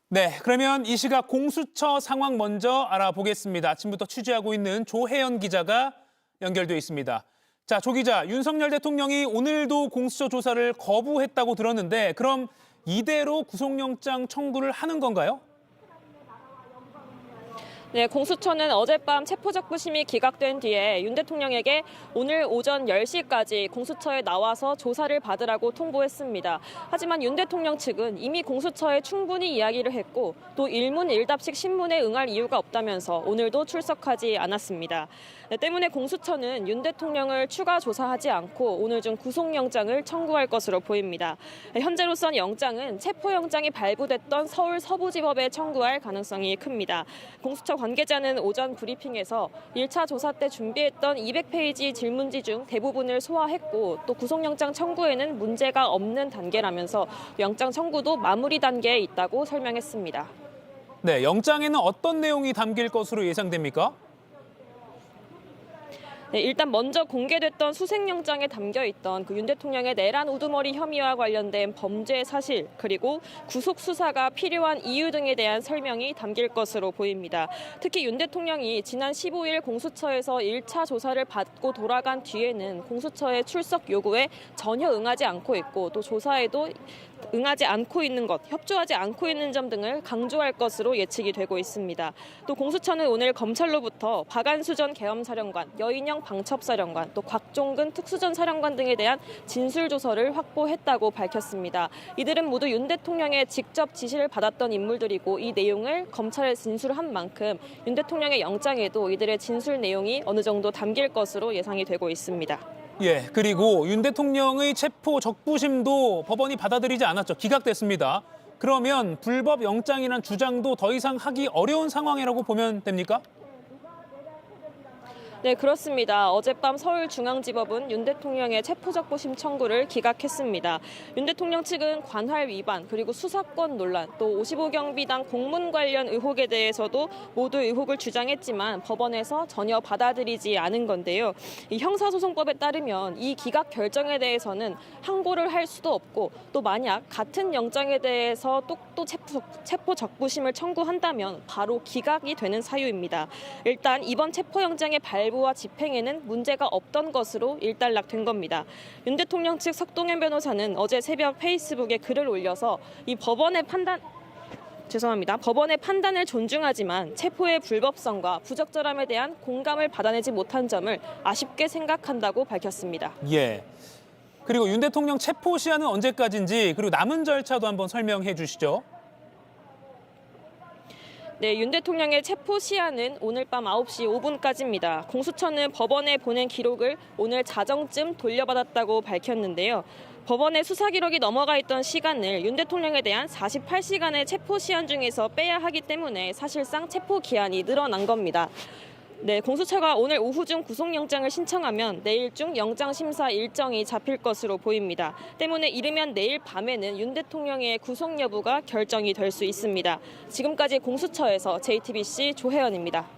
네, 그러면 이 시각 공수처 상황 먼저 알아보겠습니다. 아침부터 취재하고 있는 조혜연 기자가 연결돼 있습니다. 자, 조 기자, 윤석열 대통령이 오늘도 공수처 조사를 거부했다고 들었는데 그럼 이대로 구속영장 청구를 하는 건가요? 네, 공수처는 어젯밤 체포적부심이 기각된 뒤에 윤 대통령에게 오늘 오전 10시까지 공수처에 나와서 조사를 받으라고 통보했습니다. 하지만 윤 대통령 측은 이미 공수처에 충분히 이야기를 했고 또 일문일답식 신문에 응할 이유가 없다면서 오늘도 출석하지 않았습니다. 네, 때문에 공수처는 윤 대통령을 추가 조사하지 않고 오늘 중 구속영장을 청구할 것으로 보입니다. 현재로선 영장은 체포영장이 발부됐던 서울 서부지법에 청구할 가능성이 큽니다. 공수처 관계자는 오전 브리핑에서 1차 조사 때 준비했던 200페이지 질문지 중 대부분을 소화했고 또 구속영장 청구에는 문제가 없는 단계라면서 영장 청구도 마무리 단계에 있다고 설명했습니다. 네, 영장에는 어떤 내용이 담길 것으로 예상됩니까? 네, 일단 먼저 공개됐던 수색영장에 담겨있던 윤 대통령의 내란 우두머리 혐의와 관련된 범죄 사실 그리고 구속 수사가 필요한 이유 등에 대한 설명이 담길 것으로 보입니다. 특히 윤 대통령이 지난 15일 공수처에서 1차 조사를 받고 돌아간 뒤에는 공수처의 출석 요구에 전혀 응하지 않고 있고 또 조사에도 응하지 않고 있는 것, 협조하지 않고 있는 점 등을 강조할 것으로 예측이 되고 있습니다. 또 공수처는 오늘 검찰로부터 박안수 전 계엄사령관, 여인영 방첩사령관, 또 곽종근 특수전사령관 등에 대한 진술조서를 확보했다고 밝혔습니다. 이들은 모두 윤 대통령의 직접 지시를 받았던 인물들이고 이 내용을 검찰에 진술한 만큼 윤 대통령의 영장에도 이들의 진술 내용이 어느 정도 담길 것으로 예상이 되고 있습니다. 예, 그리고 윤 대통령의 체포 적부심도 법원이 받아들이지 않았죠. 기각됐습니다. 그러면 불법 영장이란 주장도 더 이상 하기 어려운 상황이라고 보면 됩니까? 네, 그렇습니다. 어젯밤 서울중앙지법은 윤 대통령의 체포적부심 청구를 기각했습니다. 윤 대통령 측은 관할 위반 그리고 수사권 논란 또 55경비당 공문 관련 의혹에 대해서도 모두 의혹을 주장했지만 법원에서 전혀 받아들이지 않은 건데요. 이 형사소송법에 따르면 이 기각 결정에 대해서는 항고를 할 수도 없고 또 만약 같은 영장에 대해서 또 체포적부심을 청구한다면 바로 기각이 되는 사유입니다. 일단 이번 체포영장의 발부와 집행에는 문제가 없던 것으로 일단락된 겁니다. 윤 대통령 측 석동현 변호사는 어제 새벽 페이스북에 글을 올려서 이 법원의 판단을 존중하지만 체포의 불법성과 부적절함에 대한 공감을 받아내지 못한 점을 아쉽게 생각한다고 밝혔습니다. 예. 그리고 윤 대통령 체포 시한은 언제까지인지 그리고 남은 절차도 한번 설명해 주시죠. 네, 윤 대통령의 체포 시한은 오늘 밤 9시 5분까지입니다. 공수처는 법원에 보낸 기록을 오늘 자정쯤 돌려받았다고 밝혔는데요. 법원의 수사 기록이 넘어가 있던 시간을 윤 대통령에 대한 48시간의 체포 시한 중에서 빼야 하기 때문에 사실상 체포 기한이 늘어난 겁니다. 네, 공수처가 오늘 오후 중 구속영장을 신청하면 내일 중 영장 심사 일정이 잡힐 것으로 보입니다. 때문에 이르면 내일 밤에는 윤 대통령의 구속 여부가 결정이 될 수 있습니다. 지금까지 공수처에서 JTBC 조혜연입니다.